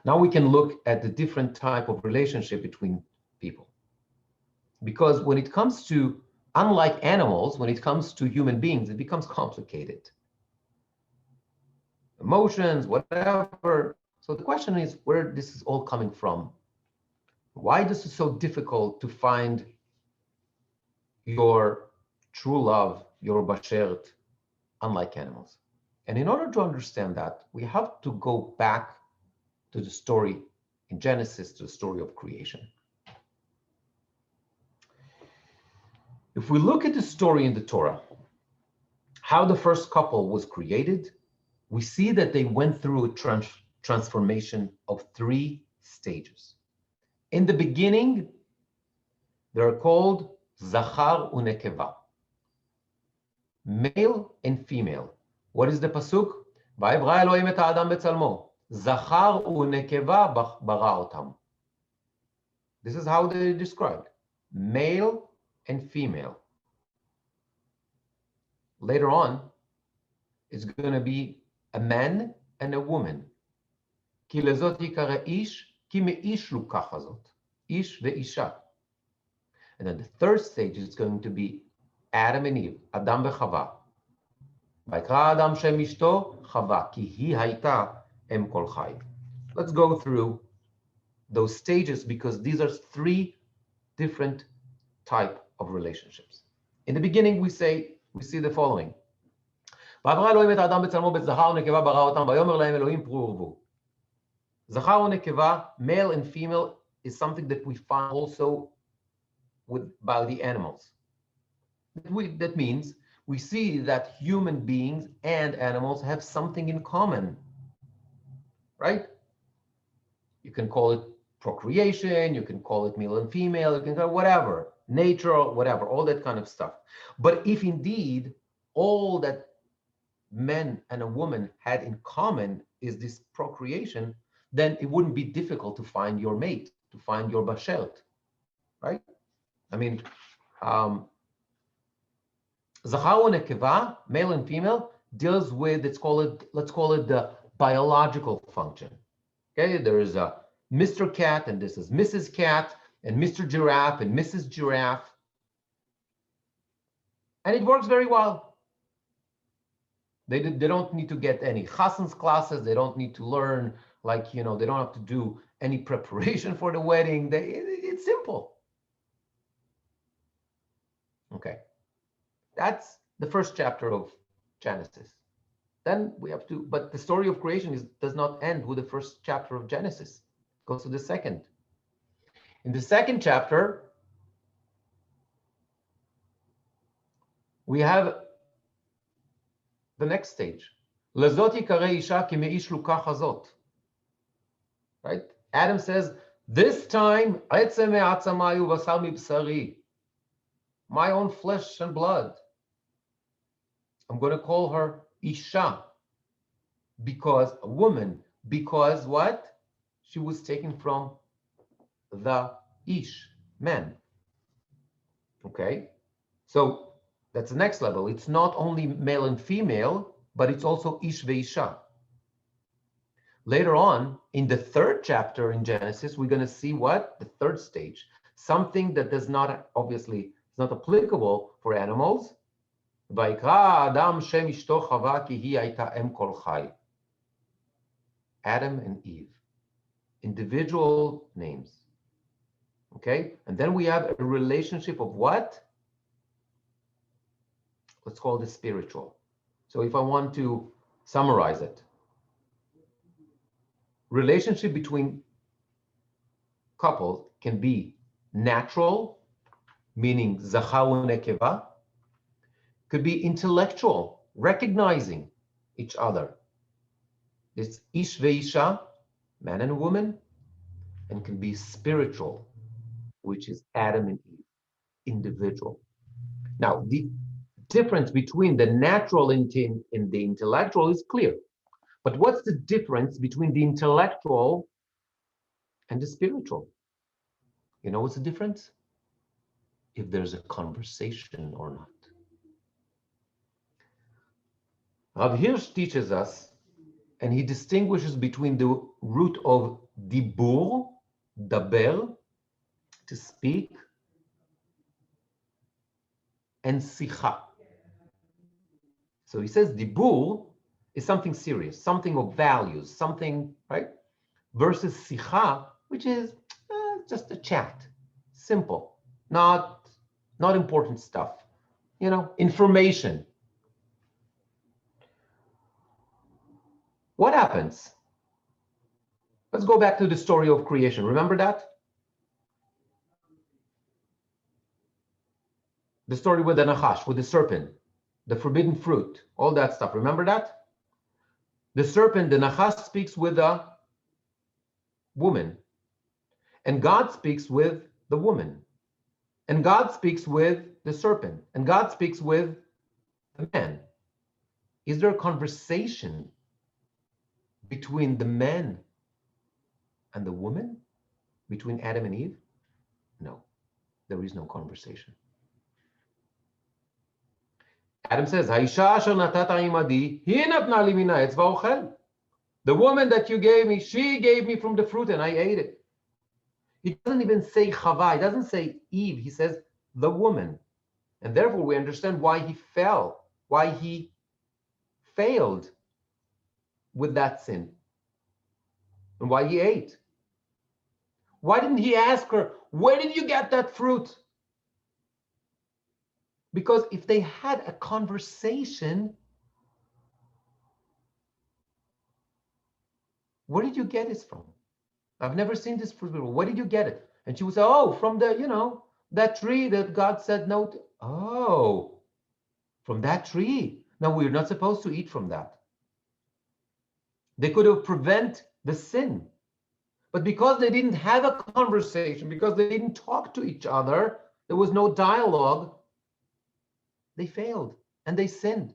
Speaker 1: now we can look at the different type of relationship between people. Because when it comes to, unlike animals, when it comes to human beings, it becomes complicated. Emotions, whatever. So the question is where this is all coming from. Why this is so difficult to find your true love, your bashert, unlike animals. And in order to understand that, we have to go back to the story in Genesis, to the story of creation. If we look at the story in the Torah, how the first couple was created, we see that they went through a transformation of 3 stages. In the beginning, they're called Zachar uNekeva, male and female. What is the pasuk? Vayivra Elohim et ha'adam betzalmo, Zachar uNekeva bara otam. This is how they described, male and female. Later on, it's going to be a man and a woman. Ki lezot yikare ish, ki me'ish lukach hazot, ish ve'isha. And then the third stage is going to be Adam and Eve, Adam ve'Chava. Vayikra Adam shem ishto Chava, ki hi hayta em kol chai. Let's go through those stages because these are 3 different type of relationships. In the beginning, we say we see the following. ויברא אלוהים את האדם בצלמו בזכר ונקבה ברא אותם, ויאמר להם אלוהים פרו ורבו. זכר ונקבה, male and female, is something that we find also by the animals. That means we see that human beings and animals have something in common, right? You can call it procreation, you can call it male and female, you can call it whatever, nature, whatever, all that kind of stuff. But if indeed all that men and a woman had in common is this procreation, then it wouldn't be difficult to find your mate, to find your bashelt, right? I mean, Zachar and Nekeva, male and female, deals with, let's call it the biological function. Okay, there is a Mr. Cat and this is Mrs. Cat and Mr. Giraffe and Mrs. Giraffe. And it works very well. They don't need to get any chassan's classes. They don't need to learn, like, they don't have to do any preparation for the wedding. It's simple. Okay. That's the first chapter of Genesis. Then we have to, but the story of creation does not end with the first chapter of Genesis. It goes to the second. In the second chapter, we have the next stage. Lezot yikare isha ki meish lukach hazot. Right? Adam says, this time, etzem me'atzamayu basar mibsari. My own flesh and blood. I'm going to call her Isha, because a woman, because what? She was taken from the Ish, man. Okay? So that's the next level. It's not only male and female, but it's also Ish ve'Isha. Later on, in the third chapter in Genesis, we're going to see what? The third stage. Something that does not, obviously, is not applicable for animals. Adam and Eve, individual names. Okay, and then we have a relationship of what? Let's call this spiritual. So if I want to summarize it, relationship between couples can be natural, meaning zachar u'nekeva, could be intellectual, recognizing each other. It's ish ve'isha, man and woman, and can be spiritual, which is Adam and Eve, individual. Now, the difference between the natural and the intellectual is clear. But what's the difference between the intellectual and the spiritual? You know what's the difference? If there's a conversation or not. Rav Hirsch teaches us, and he distinguishes between the root of dibur, daber, to speak, and sicha. So he says dibur is something serious, something of values, something, right? Versus sicha, which is just a chat, simple, not important stuff, information. What happens? Let's go back to the story of creation. Remember that? The story with the Nachash, with the serpent, the forbidden fruit, all that stuff. Remember that? The serpent, the Nachash, speaks with the woman. And God speaks with the woman. And God speaks with the serpent. And God speaks with the man. Is there a conversation between the man and the woman? Between Adam and Eve? No, there is no conversation. Adam says, the woman that you gave me, she gave me from the fruit and I ate it. He doesn't even say Chava, he doesn't say Eve, he says the woman. And therefore we understand why he fell, why he failed with that sin, and why he ate. Why didn't he ask her, where did you get that fruit? Because if they had a conversation, where did you get this from? I've never seen this before. Where did you get it? And she would say, oh, from the, that tree that God said no to. Oh, from that tree. Now, we're not supposed to eat from that. They could have prevented the sin. But because they didn't have a conversation, because they didn't talk to each other, there was no dialogue, they failed and they sinned.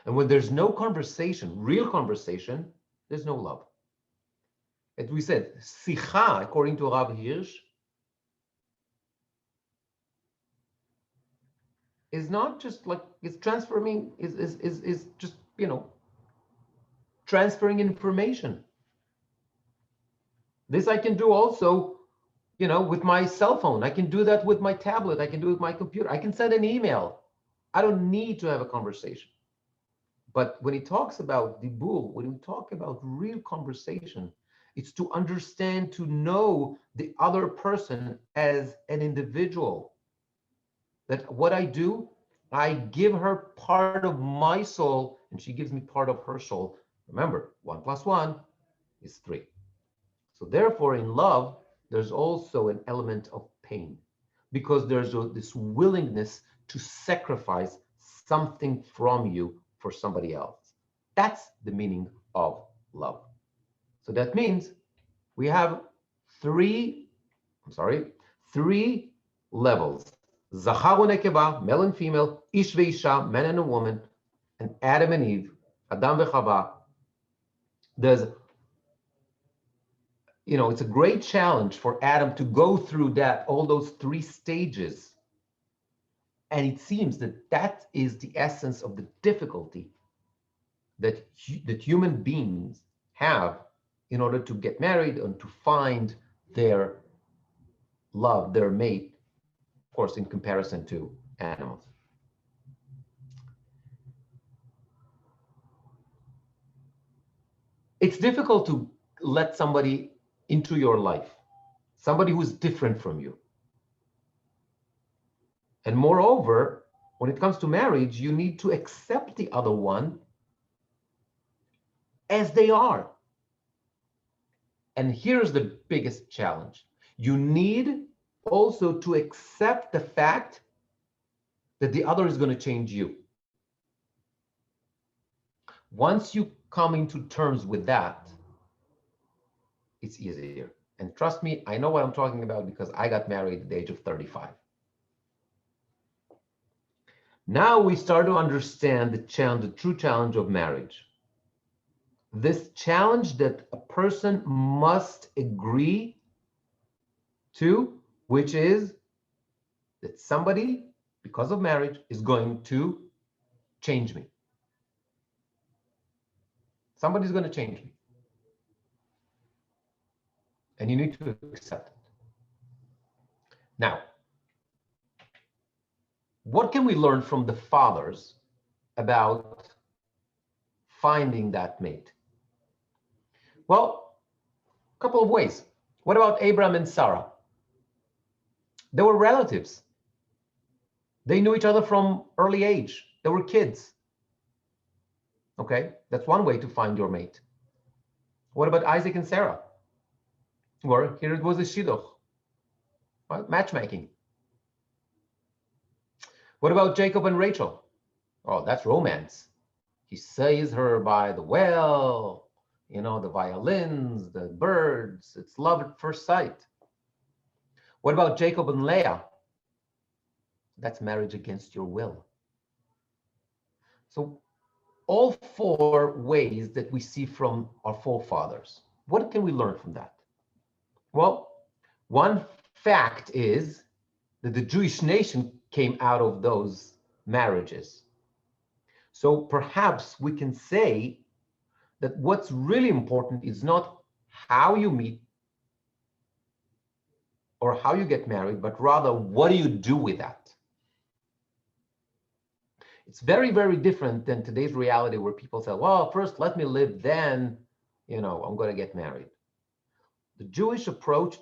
Speaker 1: And when there's no conversation, real conversation, there's no love. As we said, sicha, according to Rav Hirsch, is not just like it's transferring, is just, transferring information. This I can do also, with my cell phone. I can do that with my tablet. I can do it with my computer. I can send an email. I don't need to have a conversation. But when he talks about dibur, when we talk about real conversation, it's to understand, to know the other person as an individual. That what I do, I give her part of my soul, and she gives me part of her soul. Remember, 1 + 1 is 3. So therefore, in love, there's also an element of pain, because there's this willingness to sacrifice something from you for somebody else. That's the meaning of love. So that means we have three levels. Zachar u'nekeva, male and female, ish ve'isha, man and a woman, and Adam and Eve, Adam ve'Chava. There's, it's a great challenge for Adam to go through all those 3 stages. And it seems that is the essence of the difficulty that human beings have in order to get married and to find their love, their mate, of course, in comparison to animals. It's difficult to let somebody into your life, somebody who's different from you. And moreover, when it comes to marriage, you need to accept the other one as they are. And here's the biggest challenge. You need also to accept the fact that the other is going to change you. Once you come into terms with that, it's easier. And trust me, I know what I'm talking about because I got married at the age of 35. Now we start to understand the true challenge of marriage. This challenge that a person must agree to, which is that somebody, because of marriage, is going to change me. Somebody's going to change me. And you need to accept it. Now, what can we learn from the fathers about finding that mate? Well, a couple of ways. What about Abraham and Sarah? They were relatives. They knew each other from early age. They were kids. Okay, that's one way to find your mate. What about Isaac and Sarah? Well, here it was a shidduch, right? Matchmaking. What about Jacob and Rachel? Oh, that's romance. He sees her by the well, the violins, the birds. It's love at first sight. What about Jacob and Leah? That's marriage against your will. So all 4 ways that we see from our forefathers. What can we learn from that? Well, one fact is that the Jewish nation came out of those marriages. So perhaps we can say that what's really important is not how you meet or how you get married, but rather what do you do with that? It's very, very different than today's reality where people say, well, first let me live, then, I'm going to get married. The Jewish approach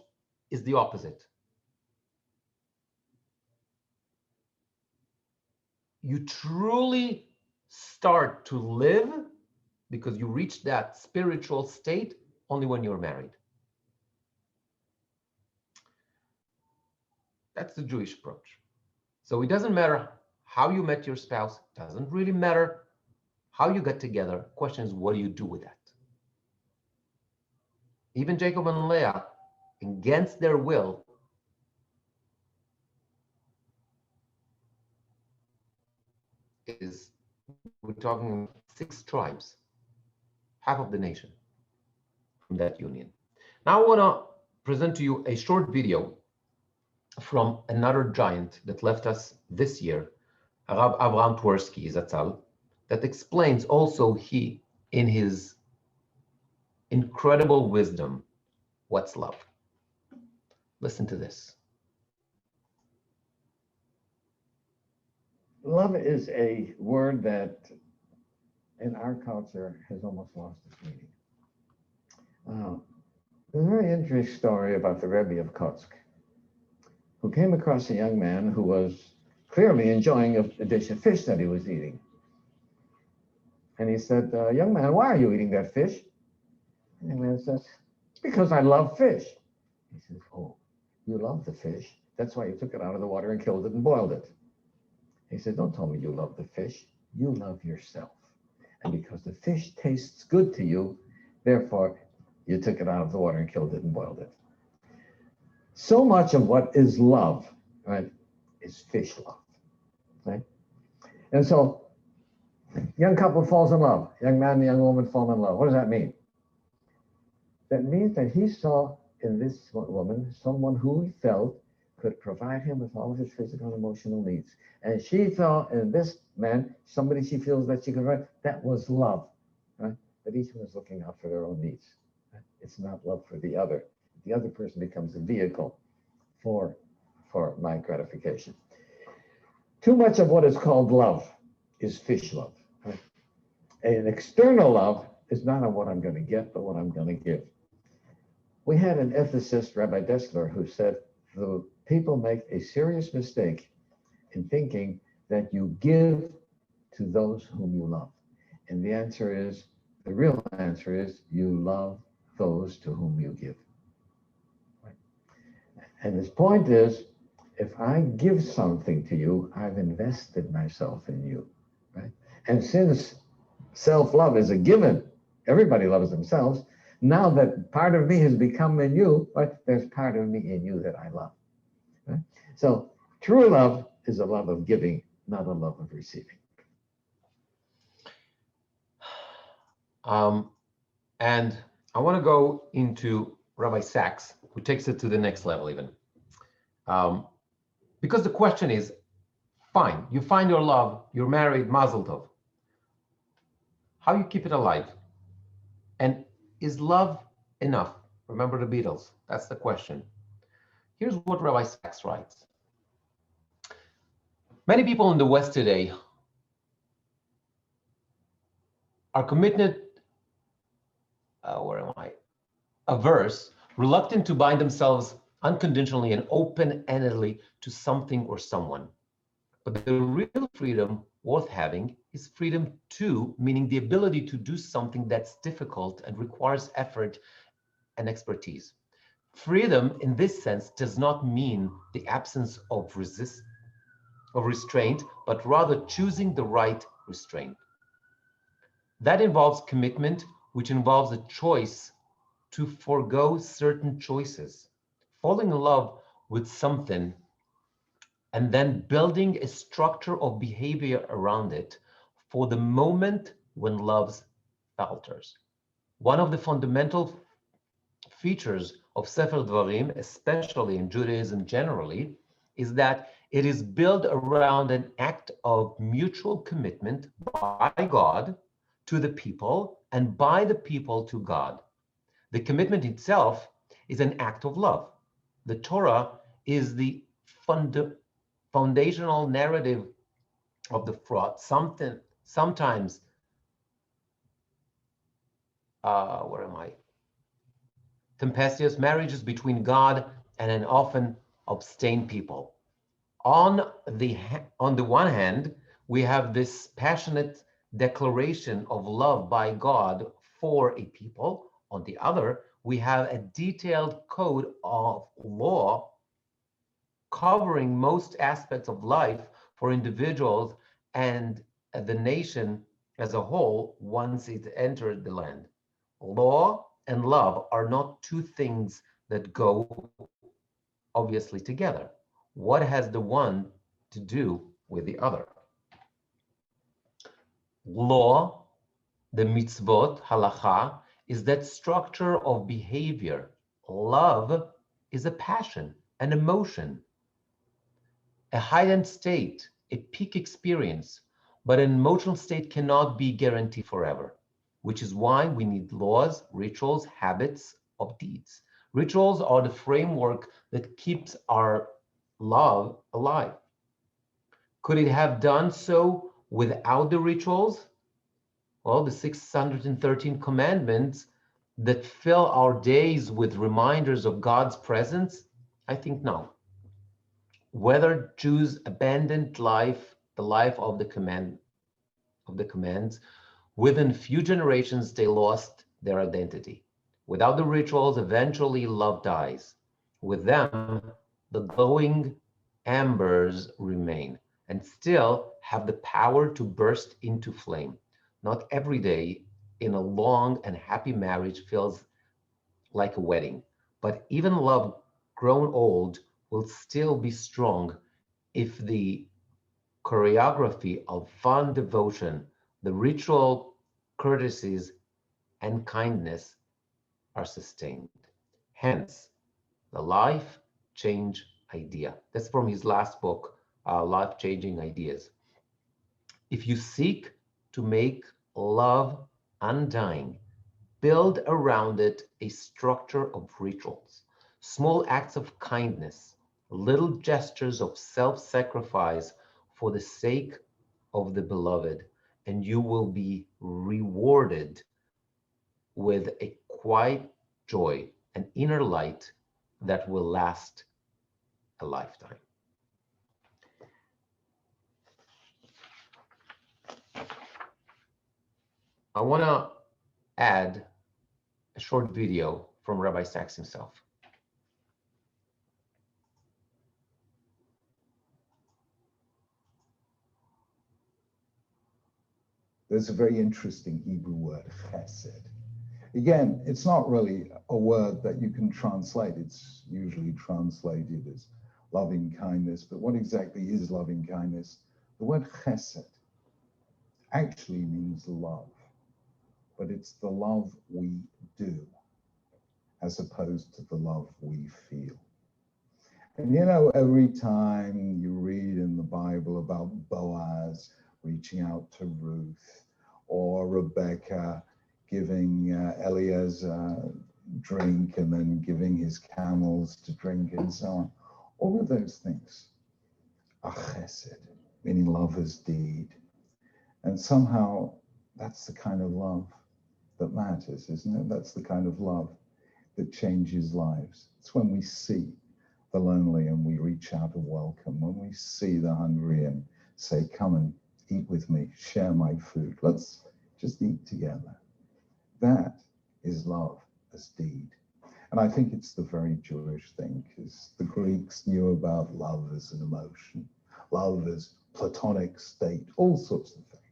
Speaker 1: is the opposite. you truly start to live, because you reach that spiritual state, only when you're married. That's the Jewish approach. So it doesn't matter how you met your spouse, doesn't really matter how you got together. Question is, what do you do with that? Even Jacob and Leah, against their will, we're talking 6 tribes, half of the nation from that union. Now I want to present to you a short video from another giant that left us this year, Rab Avraham Twersky Zatzal, that explains also in his incredible wisdom, what's love. Listen to this.
Speaker 2: Love is a word that in our culture has almost lost its meaning. There's a very interesting story about the Rebbe of Kotsk, who came across a young man who was clearly enjoying a dish of fish that he was eating. And he said, young man, why are you eating that fish? And the man says, it's because I love fish. He says, oh, you love the fish. That's why you took it out of the water and killed it and boiled it. He said, don't tell me you love the fish. You love yourself. And because the fish tastes good to you, therefore, you took it out of the water and killed it and boiled it. So much of what is love, right, is fish love, right? And so, young couple falls in love. Young man and young woman fall in love. What does that mean? That means that he saw in this woman someone who he felt could provide him with all of his physical and emotional needs. And she saw in this man somebody she feels that she could provide. That was love, right? That each one is looking out for their own needs. Right? It's not love for the other. The other person becomes a vehicle for my gratification. Too much of what is called love is fish love. Right? An external love is not on what I'm going to get, but what I'm going to give. We had an ethicist, Rabbi Dessler, who said the people make a serious mistake in thinking that you give to those whom you love. And the real answer is, you love those to whom you give. Right? And his point is, if I give something to you, I've invested myself in you. Right? And since self-love is a given, everybody loves themselves. Now that part of me has become in you, right, there's part of me in you that I love. Right? So true love is a love of giving, not a love of receiving.
Speaker 1: And I want to go into Rabbi Sachs, who takes it to the next level even. Because the question is, fine, you find your love, you're married, mazel tov. How you keep it alive? And is love enough? Remember the Beatles, that's the question. Here's what Rabbi Sachs writes. Many people in the West today are committed, averse, reluctant to bind themselves unconditionally and open-endedly to something or someone. But the real freedom worth having is freedom to, meaning the ability to do something that's difficult and requires effort and expertise. Freedom in this sense does not mean the absence of restraint, but rather choosing the right restraint. That involves commitment, which involves a choice to forego certain choices, falling in love with something, and then building a structure of behavior around it for the moment when love falters. One of the fundamental features of Sefer Dvarim, especially in Judaism generally, is that it is built around an act of mutual commitment by God to the people and by the people to God. The commitment itself is an act of love. The Torah is the foundational narrative of the fraud. Sometimes, tempestuous marriages between God and an often abstained people. On the one hand, we have this passionate declaration of love by God for a people. On the other, we have a detailed code of law covering most aspects of life for individuals and the nation as a whole once it entered the land. Law and love are not two things that go obviously together. What has the one to do with the other? Law, the mitzvot, halacha, is that structure of behavior. Love is a passion, an emotion, a heightened state, a peak experience, but an emotional state cannot be guaranteed forever, which is why we need laws, rituals, habits of deeds. Rituals are the framework that keeps our love alive. Could it have done so without the rituals? Well, the 613 commandments that fill our days with reminders of God's presence? I think no. Whether Jews abandoned life, the life of the commands, within few generations they lost their identity. Without the rituals, eventually love dies. With them, the glowing embers remain and still have the power to burst into flame. Not every day in a long and happy marriage feels like a wedding, but even love grown old will still be strong if the choreography of fond devotion, the ritual courtesies, and kindness are sustained. Hence, the life change idea. That's from his last book, Life Changing Ideas. If you seek to make love undying, build around it a structure of rituals, small acts of kindness, little gestures of self-sacrifice for the sake of the beloved, and you will be rewarded with a quiet joy, an inner light that will last a lifetime. I want to add a short video from Rabbi Sachs himself.
Speaker 3: There's a very interesting Hebrew word, chesed. Again, it's not really a word that you can translate. It's usually translated as loving kindness, but what exactly is loving kindness? The word chesed actually means love, but it's the love we do as opposed to the love we feel. And you know, every time you read in the Bible about Boaz reaching out to Ruth, or Rebecca giving Eliezer drink and then giving his camels to drink and so on, all of those things are chesed, meaning love as deed. And somehow that's the kind of love that matters, isn't it? That's the kind of love that changes lives. It's when we see the lonely and we reach out a welcome, when we see the hungry and say, come and eat with me, share my food, let's just eat together. That is love as deed. And I think it's the very Jewish thing, because the Greeks knew about love as an emotion, love as platonic state, all sorts of things.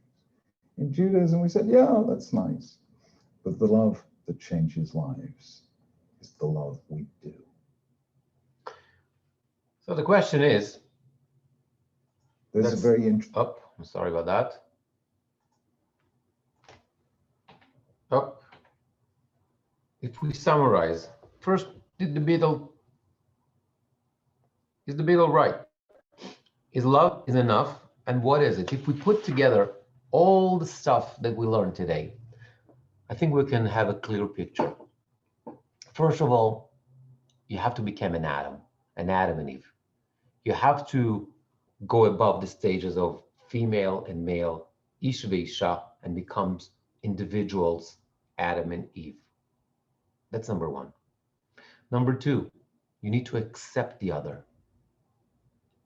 Speaker 3: In Judaism, we said, yeah, that's nice. But the love that changes lives is the love we do.
Speaker 1: So the question is,
Speaker 3: There's a very interesting.
Speaker 1: Oh, I'm sorry about that. Oh, if we summarize, first, is the Beatle right? Is love is enough? And what is it? If we put together all the stuff that we learned today, I think we can have a clear picture. First of all, you have to become an Adam and Eve. You have to go above the stages of female and male, Ish ve'isha, and becomes individuals, Adam and Eve. That's number one. Number two, you need to accept the other.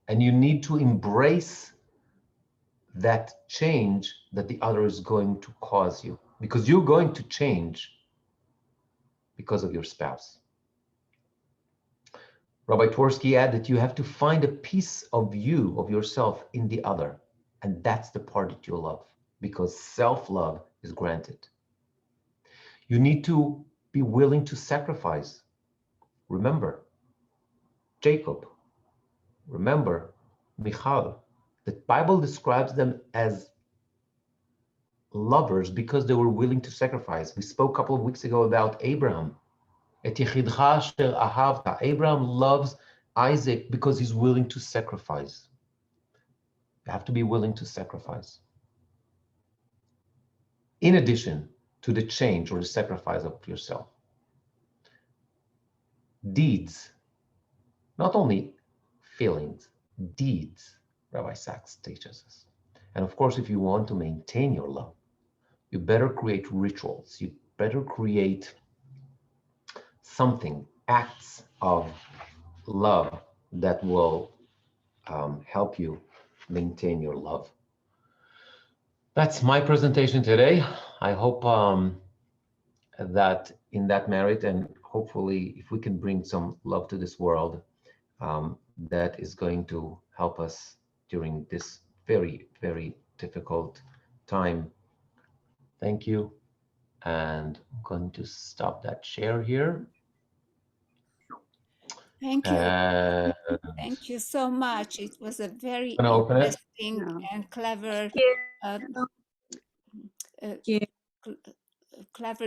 Speaker 1: And you need to embrace that change that the other is going to cause you, because you're going to change because of your spouse. Rabbi Twersky added, you have to find a piece of you, of yourself in the other. And that's the part that you love, because self-love is granted. You need to be willing to sacrifice. Remember Jacob. Remember Michal. The Bible describes them as lovers because they were willing to sacrifice. We spoke a couple of weeks ago about Abraham. Abraham loves Isaac because he's willing to sacrifice. You have to be willing to sacrifice. In addition to the change or the sacrifice of yourself. Deeds, not only feelings, deeds, Rabbi Sachs teaches us. And of course, if you want to maintain your love, you better create rituals. You better create something, acts of love that will help you maintain your love. That's my presentation today. I hope that in that merit, and hopefully if we can bring some love to this world, that is going to help us during this very, very difficult time. Thank you. And I'm going to stop that share here.
Speaker 4: Thank you. Thank you so much. It was a very interesting and clever, clever